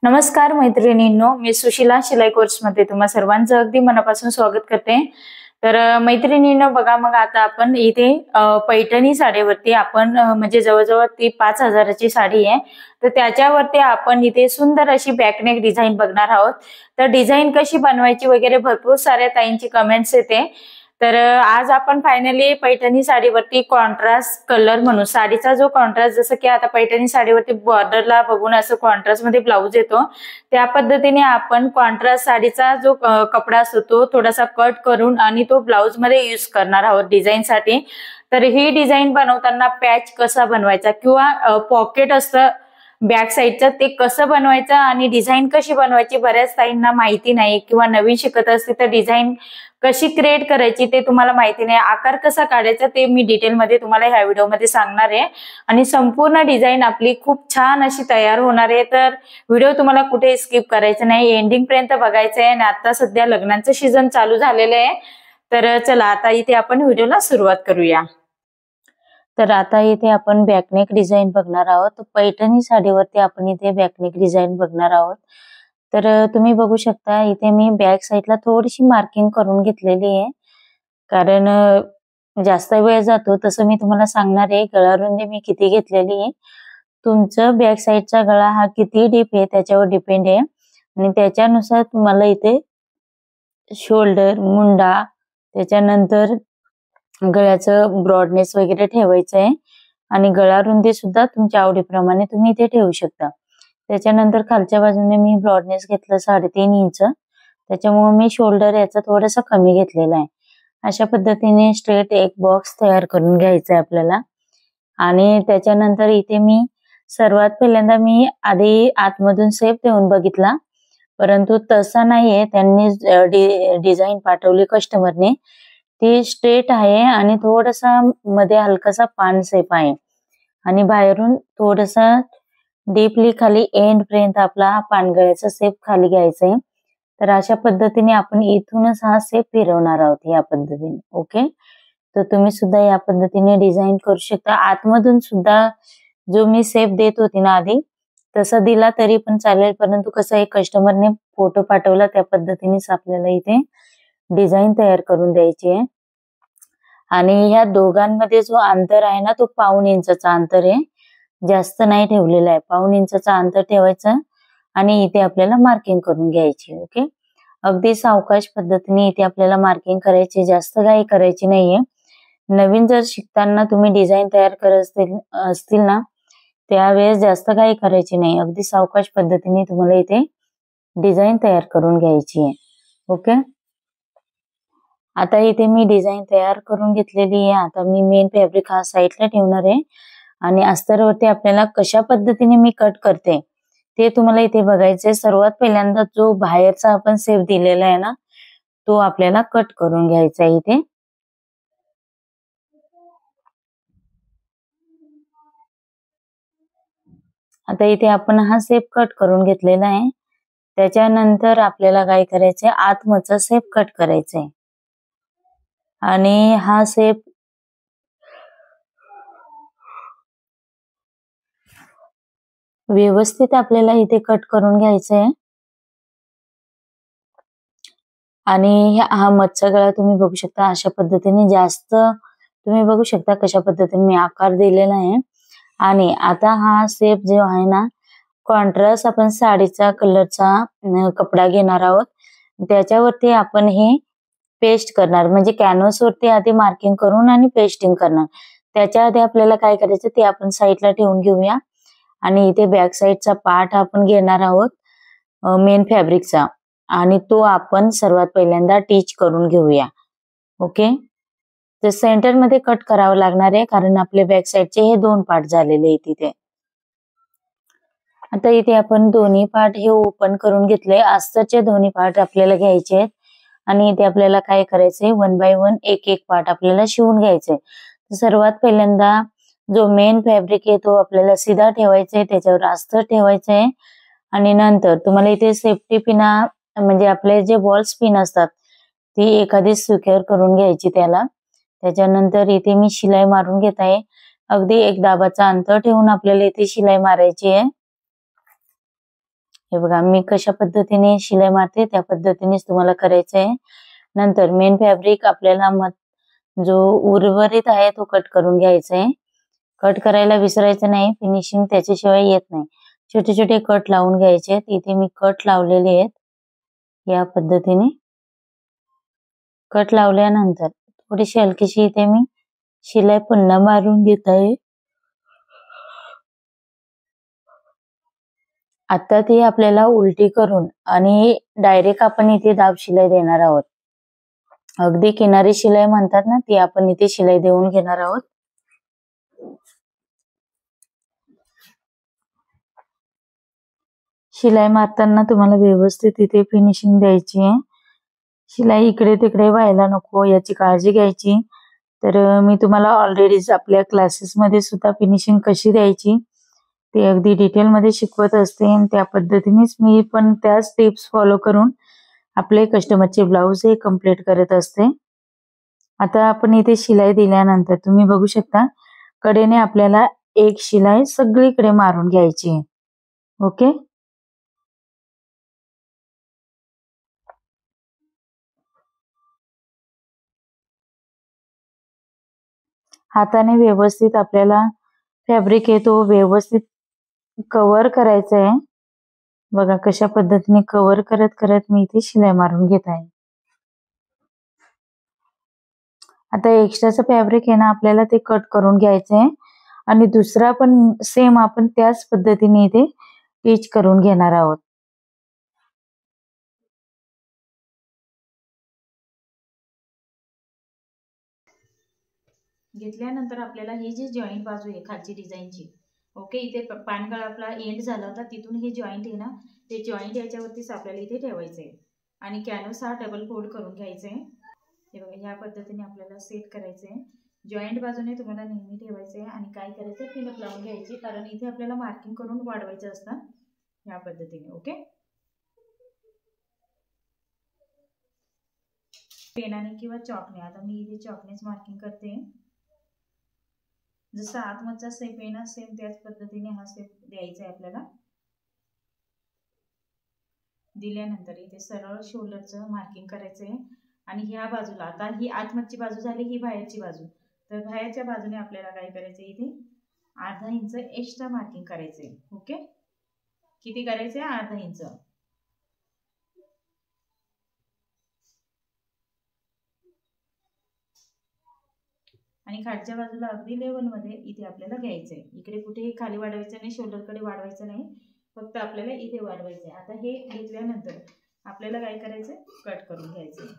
नमस्कार मैत्रिणींनो, मी सुशीला शिलाई कोर्स मध्ये तुम्हा सर्वांचं अगदी मनापासून स्वागत करते। तर मैत्रिणींनो बघा, मग आता आपण इथे पैठणी साडीवरती आपण म्हणजे जवळजवळ ती 5,000ची साडी आहे, तर त्याच्यावरती आपण इथे सुंदर अशी बॅकनेक डिझाइन बघणार आहोत। तर डिझाइन कशी बनवायची वगैरे भरपूर साऱ्या ताईंची कमेंट्स येते। तर आज आपण फायनली पैठणी साडीवरती कॉन्ट्रास्ट कलर म्हणून साडीचा जो कॉन्ट्रास्ट, जसं की आता पैठणी साडीवरती बॉर्डरला बघून असं कॉन्ट्रास्ट मध्ये ब्लाउज येतो, त्या पद्धतीने आपण कॉन्ट्रास्ट साडीचा जो कपडा असतो तो थोडासा कट करून आणि तो ब्लाउज मध्ये यूज करणार आहोत डिझाइन साठी। तर ही डिझाइन बनवताना पॅच कसा बनवायचा किंवा पॉकेट असतं बॅक साइडचं ते कसं बनवायचं आणि डिझाइन कशी बनवायची बऱ्याच ताईंना माहिती नाही, किंवा नवीन शिकत असते तर डिझाइन कशी क्रिएट करायची ते तुम्हाला माहिती नाही, आकार कसा काढायचा ते मी डिटेल मध्ये तुम्हाला ह्या व्हिडिओ मध्ये सांगणार आहे। आणि संपूर्ण डिझाइन आपली खूप छान अशी तयार होणार आहे, तर व्हिडिओ तुम्हाला कुठे स्किप करायचं नाही, एंडिंग पर्यंत बघायचं आहे। आणि आता सध्या लग्नांचं सीझन चालू झालेलं आहे, तर चला आता इथे आपण व्हिडिओला सुरुवात करूया। तर आता इथे आपण बॅकनेक डिझाइन बघणार आहोत। पैठणी साडीवरती आपण इथे बॅकनेक डिझाइन बघणार आहोत। तर तुम्ही बघू शकता इथे मी बॅक साइडला थोडीशी मार्किंग करून घेतलेली आहे, कारण जास्त वेळ जातो तसं मी तुम्हाला सांगणार आहे। गळा रुंदी मी किती घेतलेली आहे, तुमचं बॅक साइडचा गळा हा किती डीप आहे त्याच्यावर डिपेंड आहे, आणि त्याच्यानुसार तुम्हाला इथे शोल्डर, मुंडा, त्याच्यानंतर गळ्याचं ब्रॉडनेस वगैरे ठेवायचं आहे, आणि गळा रुंदी सुद्धा तुमच्या आवडीप्रमाणे तुम्ही इथे ठेवू शकता। त्याच्यानंतर खालच्या बाजूने मी ब्रॉडनेस घेतलं 3.5 इंच, त्याच्यामुळे मी शोल्डर याचा थोडासा कमी घेतलेला आहे। अशा पद्धतीने स्ट्रेट एक बॉक्स तयार करून घ्यायचा आहे आपल्याला। आणि त्याच्यानंतर इथे मी सर्वात पहिल्यांदा मी आधी आतमधून सेप ठेवून बघितला, परंतु तसा नाहीये, त्यांनी डिझाइन पाठवली कस्टमरने ती स्ट्रेट आहे आणि थोडासा मध्ये हलकासा पान सेप आहे, आणि बाहेरून थोडासा डीपली खाली एंड पर्यंत आपला पानगळ्याचा सेप खाली घ्यायचा आहे। तर अशा पद्धतीने आपण इथूनच हा सेप फिरवणार आहोत या पद्धतीने। ओके, तर तुम्ही सुद्धा या पद्धतीने डिझाइन करू शकता। आतमधून सुद्धा जो मी सेप देत होती ना आधी तसा दिला तरी पण चालेल, परंतु कसं आहे कस्टमरने फोटो पाठवला त्या पद्धतीनेच आपल्याला इथे डिझाइन तयार करून द्यायची आहे। आणि ह्या दोघांमध्ये जो अंतर आहे ना तो 1.5 इंचाचा अंतर आहे, जास्त नाही ठेवलेला आहे, 1.5 इंचाचा अंतर ठेवायचं आणि इथे आपल्याला मार्किंग करून घ्यायची। ओके, अगदी सावकाश पद्धतीने इथे आपल्याला मार्किंग करायची, जास्त घाई करायची नाहीये। नवीन जर शिकताना तुम्ही डिझाइन तयार करत असतील ना त्यावेळेस जास्त घाई करायची नाही, अगदी सावकाश पद्धतीने तुम्हाला इथे डिझाइन तयार करून घ्यायची आहे। ओके, आता इथे मी डिझाइन तयार करून घेतलेली आहे। आता मी मेन फॅब्रिक हा साइडला ठेवणार आहे, आणि अस्तरवरती आपल्याला कशा पद्धतीने मी कट करते ते तुम्हाला इथे बघायचंय। सर्वात पहिल्यांदा जो बाहेरचा आपण सेप दिलेला आहे ना तो आपल्याला कट करून घ्यायचा आहे इथे। आता इथे आपण हा सेप कट करून घेतलेला आहे, त्याच्यानंतर आपल्याला काय करायचंय, आतमधचा सेप कट करायचा आहे, आणि हा सेप व्यवस्थित आपल्याला इथे कट करून घ्यायचा आहे। आणि हा मधचा गळा तुम्ही बघू शकता अशा पद्धतीने, जास्त तुम्ही बघू शकता कशा पद्धतीने मी आकार दिलेला आहे। आणि आता हा सेप जो आहे ना कॉन्ट्रास्ट आपण साडीचा कलरचा कपडा घेणार आहोत, त्याच्यावरती आपण हे पेस्ट करणार, म्हणजे कॅनव्हास वरती आधी मार्किंग करून आणि पेस्टिंग करणार। त्याच्या आधी आपल्याला काय करायचं ते आपण साइडला ठेवून घेऊया, आणि इथे बॅक साइडचा पार्ट आपण घेणार आहोत मेन फॅब्रिकचा, आणि तो आपण सर्वात पहिल्यांदा टिच करून घेऊया। ओके, तर सेंटर मध्ये कट करावं लागणार आहे, कारण आपले बॅक साइडचे हे 2 पार्ट झालेले आहेत इथे। आता इथे आपण दोन्ही पार्ट हे ओपन करून घेतले, अस्तरचे दोन्ही पार्ट आपल्याला घ्यायचे आहेत, आणि इथे आपल्याला काय करायचंय 1 बाय 1 एक एक पार्ट आपल्याला शिवून घ्यायचंय। सर्वात पहिल्यांदा जो मेन फॅब्रिक आहे तो आपल्याला सीधा ठेवायचा आहे, त्याच्यावर अस्तर ठेवायचं आहे, आणि नंतर तुम्हाला इथे सेफ्टी पिना म्हणजे आपले जे बॉल्स पिन असतात ती एखादी सिक्युअर करून घ्यायची त्याला। त्याच्यानंतर इथे मी शिलाई मारून घेत आहे, अगदी 1 दाबाचा अंतर ठेवून आपल्याला इथे शिलाई मारायची आहे। हे बघा मी कशा पद्धतीने शिलाई मारते त्या पद्धतीनेच तुम्हाला करायचं आहे. नंतर मेन फॅब्रिक आपल्याला जो उर्वरित आहे तो कट करून घ्यायचा आहे. कट करायला विसरायचं नाही, फिनिशिंग त्याच्याशिवाय येत नाही. छोटे छोटे कट लावून घ्यायचे आहेत. इथे मी कट लावलेले आहेत. या पद्धतीने कट लावल्यानंतर थोडीशी हलकीशी इथे मी शिलाई पुन्हा मारून घेत आहे. आता ती आपल्याला उलटी करून आणि डायरेक्ट आपण इथे दाब शिलाई देणार आहोत. अगदी किनारी शिलाई म्हणतात ना, ती आपण इथे शिलाई देऊन घेणार आहोत. शिलाई मारताना तुम्हाला व्यवस्थित इथे फिनिशिंग द्यायची आहे. शिलाई इकडे तिकडे व्हायला नको याची काळजी घ्यायची. तर मी तुम्हाला ऑलरेडी आपल्या क्लासेसमध्ये सुद्धा फिनिशिंग कशी द्यायची ते अगदी डिटेल मध्ये शिकवत असते. आणि त्या पद्धतीनेच मी पण त्याच टिप्स फॉलो करून आपले कस्टमरचे ब्लाउज हे कम्प्लीट करत असते. आता आपण इथे शिलाई दिल्यानंतर तुम्ही बघू शकता कडेने आपल्याला एक शिलाई सगळीकडे मारून घ्यायची आहे. ओके. हाताने व्यवस्थित आपल्याला फॅब्रिक आहे तो व्यवस्थित कव्हर करायचा आहे. बघा कशा पद्धतीने कव्हर करत करत मी इथे शिलाई मारून घेत आहे. आता एक्स्ट्राचं फॅब्रिक आहे ना आपल्याला ते कट करून घ्यायचं आहे आणि दुसरा पण सेम आपण त्याच पद्धतीने इथे स्टिच करून घेणार आहोत. घेतल्यानंतर आपल्याला ही जी जॉईंट बाजू आहे खालची डिझाईनची, ओके, इथे पानगळा आपला एंड झाला होता तिथून हे जॉईंट आहे ना, ते जॉईंट याच्यावरतीच आपल्याला इथे ठेवायचं आहे आणि कॅनव्हास हा डबल फोल्ड करून घ्यायचा आहे. हे बघा ह्या पद्धतीने आपल्याला सेट करायचं आहे. जॉईंट बाजूने तुम्हाला नेहमी ठेवायचं आहे आणि काय करायचं पिनअप लावून घ्यायची, कारण इथे आपल्याला मार्किंग करून वाढवायचं असतं ह्या पद्धतीने. ओके. पेनाने किंवा चॉकने, आता मी इथे चॉकनेच मार्किंग करते. जसा आतमधचा शेप आहे ना सेम त्याच पद्धतीने हा शेप द्यायचा आहे आपल्याला. दिल्यानंतर इथे सरळ शोल्डरचं मार्किंग करायचं आहे आणि ह्या बाजूला, आता ही आतमधची बाजू झाली, ही बाहेरची बाजू, तर बाहेरच्या बाजूने आपल्याला काय करायचं इथे अर्धा इंच एक्स्ट्रा मार्किंग करायचंय. ओके. किती करायचंय? अर्धा इंच. आणि खालच्या बाजूला अगदी लेवल मध्ये इथे आपल्याला घ्यायचंय. इकडे कुठेही खाली वाढवायचं नाही, शोल्डरकडे वाढवायचं नाही, फक्त आपल्याला इथे वाढवायचंय. आता हे घेतल्यानंतर आपल्याला काय करायचंय कट करून घ्यायचंय.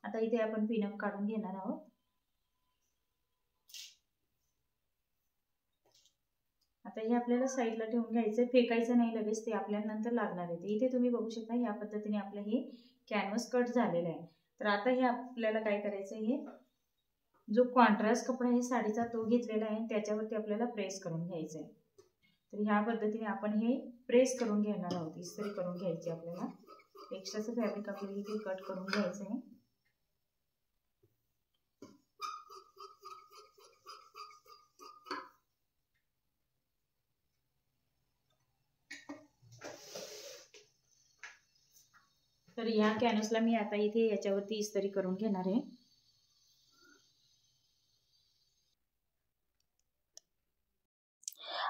आता इथे आपण पिनअप काढून घेणार आहोत. आता हे आपल्याला साईडला ठेवून घ्यायचं, फेकायचं नाही लगेच, ते आपल्याला नंतर लागणार आहे. इथे तुम्ही बघू शकता ह्या पद्धतीने आपलं हे कॅनव्हास कट झालेलं आहे. तर आता हे आपल्याला काय करायचं, हे जो कॉन्ट्रास्ट कपडा आहे साडीचा तो घेतलेला आहे त्याच्यावरती आपल्याला प्रेस करून घ्यायचं आहे. तर ह्या पद्धतीने आपण हे प्रेस करून घेणार आहोत. इस्त्री करून घ्यायची आपल्याला. एक्स्ट्राचं फॅब्रिक आपल्याला इथे कट करून घ्यायचं आहे. तर या कॅनव्हासला मी आता इथे याच्यावरती इस्त्री करून घेणार आहे.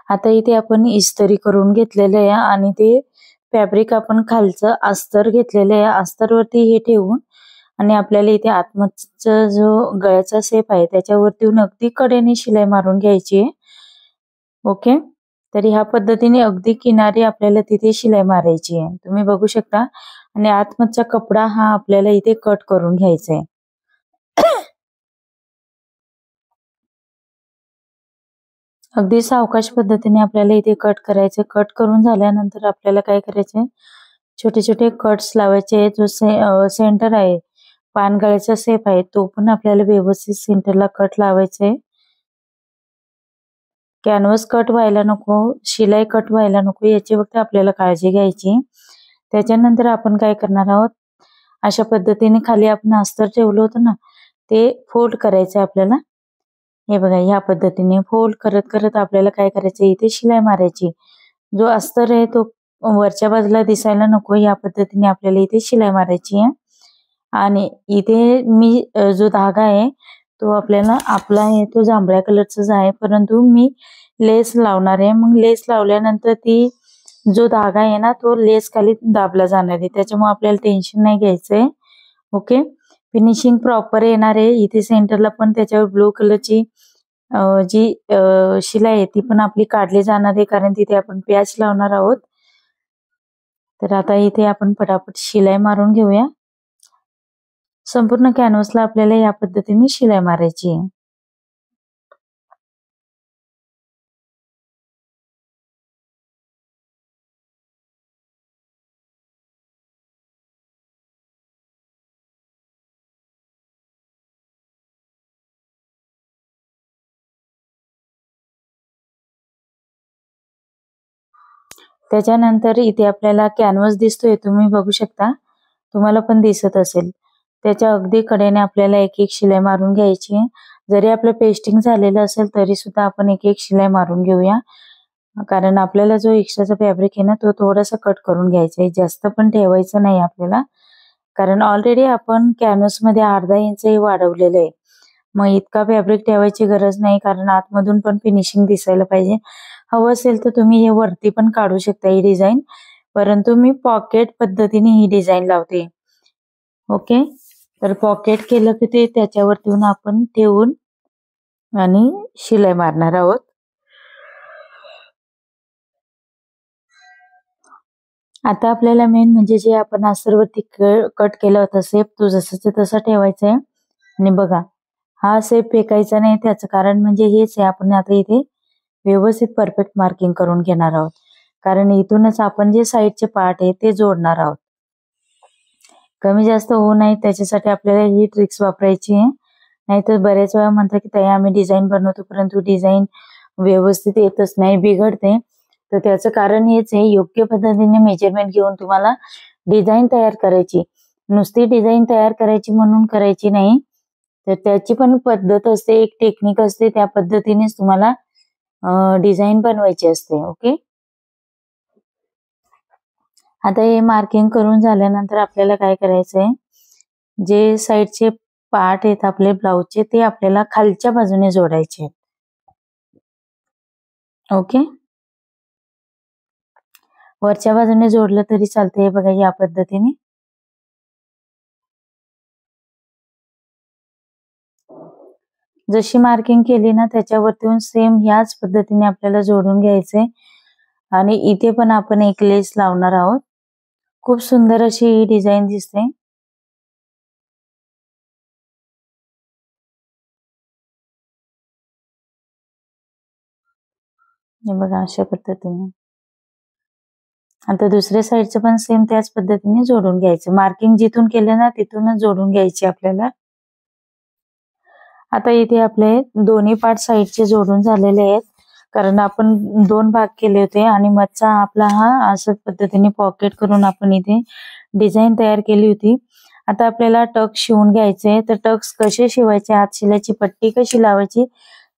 आता इथे आपण इस्त्री करून घेतलेलं आहे आणि ते फॅब्रिक आपण खालचं अस्तर घेतलेलं आहे. अस्तरवरती हे ठेवून आणि आपल्याला इथे आतमधचा जो गळ्याचा शेप आहे त्याच्यावरती अगदी कडेने शिलाई मारून घ्यायची आहे. ओके. तर ह्या पद्धतीने अगदी किनारी आपल्याला तिथे शिलाई मारायची आहे. तुम्ही बघू शकता. आणि आतमधचा कपडा हा आपल्याला इथे कट करून घ्यायचा आहे. अगदी सावकाश पद्धतीने आपल्याला इथे कट करायचे. कट करून झाल्यानंतर आपल्याला काय करायचंय छोटे छोटे कट्स लावायचे. जो सेंटर आहे पानगळ्याचा शेप आहे तो पण आपल्याला व्यवस्थित सेंटरला कट लावायचा आहे. कॅनव्हास कट व्हायला नको, शिलाई कट व्हायला नको याची फक्त आपल्याला काळजी घ्यायची. त्याच्यानंतर आपण काय करणार आहोत, अशा पद्धतीने खाली आपण अस्तर ठेवलं होतं ना ते फोल्ड करायचं आपल्याला. हे बघा ह्या पद्धतीने फोल्ड करत करत आपल्याला काय करायचं, इथे शिलाई मारायची. जो अस्तर आहे तो वरच्या बाजूला दिसायला नको या पद्धतीने आपल्याला इथे शिलाई मारायची आहे. आणि इथे मी जो धागा आहे तो आपल्याला आपला आहे तो जांभळ्या कलरचाच आहे, परंतु मी लेस लावणार आहे. मग लेस लावल्यानंतर ती जो धागा आहे ना तो लेस खाली दाबला जाणार आहे, त्याच्यामुळे आपल्याला टेन्शन नाही घ्यायचंय. ओके, फिनिशिंग प्रॉपर येणार आहे. इथे सेंटरला पण त्याच्यावर ब्लू कलरची जी शिलाई आहे ती पण आपली काढली जाणार आहे, कारण तिथे आपण पॅच लावणार आहोत. तर आता इथे आपण पटापट शिलाई मारून घेऊया. संपूर्ण कॅनव्हासला आपल्याला या पद्धतीने शिलाई मारायची आहे. त्याच्यानंतर इथे आपल्याला कॅनव्हास दिसतोय, तुम्ही बघू शकता, तुम्हाला पण दिसत असेल. त्याच्या अगदी कडेने आपल्याला एक एक शिलाई मारून घ्यायची आहे. जरी आपलं पेस्टिंग झालेलं असेल तरी सुद्धा आपण एक एक शिलाई मारून घेऊया, कारण आपल्याला जो एक्स्ट्राचा फॅब्रिक आहे ना तो थोडासा कट करून घ्यायचा आहे, जास्त पण ठेवायचं नाही आपल्याला, कारण ऑलरेडी आपण कॅनव्हास मध्ये अर्धा इंच वाढवलेलं आहे. मग इतका फॅब्रिक ठेवायची गरज नाही, कारण आतमधून पण फिनिशिंग दिसायला पाहिजे. हवं असेल तर तुम्ही हे वरती पण काढू शकता ही डिझाईन, परंतु मी पॉकेट पद्धतीने ही डिझाईन लावते. ओके, तर पॉकेट केलं की ते त्याच्यावरती आपण ठेवून आणि शिलाई मारणार आहोत. आता आपल्याला मेन म्हणजे जे आपण अस्तरवरती कट केला होता शेप तो जसाचा तसा ठेवायचा आहे. आणि बघा हा शेप फेकायचा नाही, त्याचं कारण म्हणजे हेच आहे, आपण आता इथे व्यवस्थित परफेक्ट मार्किंग करून घेणार आहोत, कारण इथूनच आपण जे साईडचे पार्ट आहे ते जोडणार आहोत. कमी जास्त होऊ नये त्याच्यासाठी आपल्याला ही ट्रिक्स वापरायची आहे. नाहीतर बऱ्याच वेळा म्हणतात की ताई आम्ही डिझाईन बनवतो परंतु डिझाईन व्यवस्थित येतच नाही, बिघडते. तर त्याचं कारण हेच आहे, योग्य पद्धतीने मेजरमेंट घेऊन तुम्हाला डिझाईन तयार करायची. नुसती डिझाईन तयार करायची म्हणून करायची नाही, तर त्याची पण पद्धत असते, एक टेक्निक असते, त्या पद्धतीनेच तुम्हाला डिझाईन बनवायची असते. ओके, आता हे मार्किंग करून झाल्यानंतर आपल्याला काय करायचंय, जे साईडचे पार्ट आहेत आपले ब्लाऊजचे ते आपल्याला खालच्या बाजूने जोडायचे. ओके, वरच्या बाजूने जोडलं तरी चालतंय. बघा या पद्धतीने जशी मार्किंग केली ना त्याच्यावरती सेम ह्याच पद्धतीने आपल्याला जोडून घ्यायचंय. आणि इथे पण आपण एक लेस लावणार आहोत. खूप सुंदर अशी ही डिझाईन दिसते. हे बघा अशा पद्धतीने. आता दुसऱ्या साईडचं पण सेम त्याच पद्धतीने जोडून घ्यायचं. मार्किंग जिथून केलं ना तिथूनच जोडून घ्यायची आपल्याला. आता इथे आपले दोन्ही पार्ट साईडचे जोडून झालेले आहेत, कारण आपण दोन भाग केले होते आणि मधचा आपला हा अशा पद्धतीने पॉकेट करून आपण इथे डिझाईन तयार केली होती. आता आपल्याला टक्स शिवून घ्यायचे. तर टक्स कसे शिवायचे, आत शिलाईची पट्टी कशी लावायची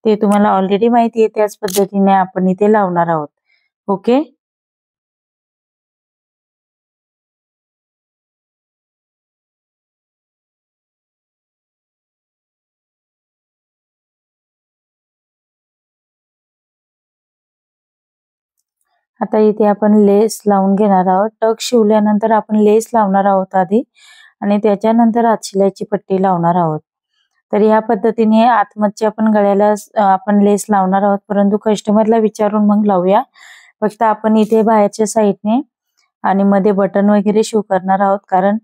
ते तुम्हाला ऑलरेडी माहिती आहे, त्याच पद्धतीने आपण इथे लावणार आहोत. ओके, आता इथे आपण लेस लावून घेणार आहोत. टक शिवल्यानंतर आपण लेस लावणार आहोत आधी, आणि त्याच्यानंतर आत शिलाईची पट्टी लावणार आहोत. तर या पद्धतीने आतमधच्या आपण गळ्याला आपण लेस लावणार आहोत, परंतु कस्टमरला विचारून मग लावूया. फक्त आपण इथे बाहेरच्या साईडने आणि मध्ये बटन वगैरे शिव करणार आहोत, कारण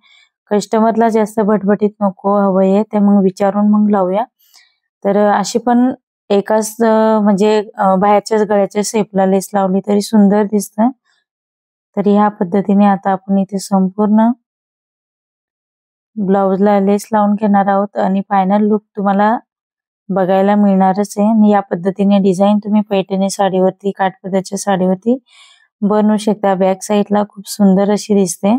कस्टमरला जास्त भटभटीत नको हवंय, ते मग विचारून मग लावूया. तर अशी पण एकाच म्हणजे बाहेरच्याच गळ्याच्या शेपला लेस लावली तरी सुंदर दिसतं. तर ह्या पद्धतीने आता आपण इथे संपूर्ण ब्लाउजला लेस लावून घेणार आहोत आणि फायनल लुक तुम्हाला बघायला मिळणारच आहे। आणि या पद्धतीने डिझाईन तुम्ही पैठणी साडीवरती, काठपदराच्या साडीवरती बनवू शकता। बॅक साईडला खूप सुंदर अशी दिसते।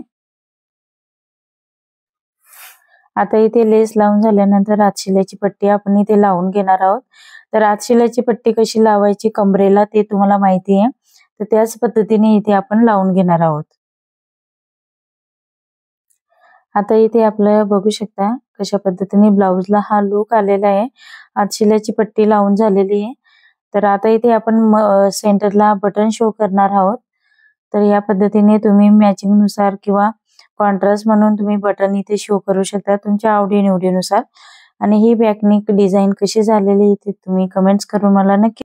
आता इथे लेस लावून झाल्यानंतर हातशिलाची पट्टी आपण इथे लावून घेणार आहोत। तर हातशिलाची पट्टी कशी लावायची कमरेला ते तुम्हाला माहिती आहे, तर त्याच पद्धतीने इथे आपण लावून घेणार आहोत। आता इथे आपल्याला बघू शकता कशा पद्धतीने ब्लाउजला हा लुक आलेला आहे। हातशिलाची पट्टी लावून झालेली आहे। तर आता इथे आपण सेंटरला बटन शो करणार आहोत। तर या पद्धतीने तुम्ही मॅचिंग नुसार किंवा कॉन्ट्रास्ट म्हणून तुम्ही बटन इथे शो करू शकता तुमच्या आवडी निवडीनुसार। आणि ही बॅकनेक डिझाईन कशी झालेली इथे तुम्ही कमेंट्स करून मला नक्की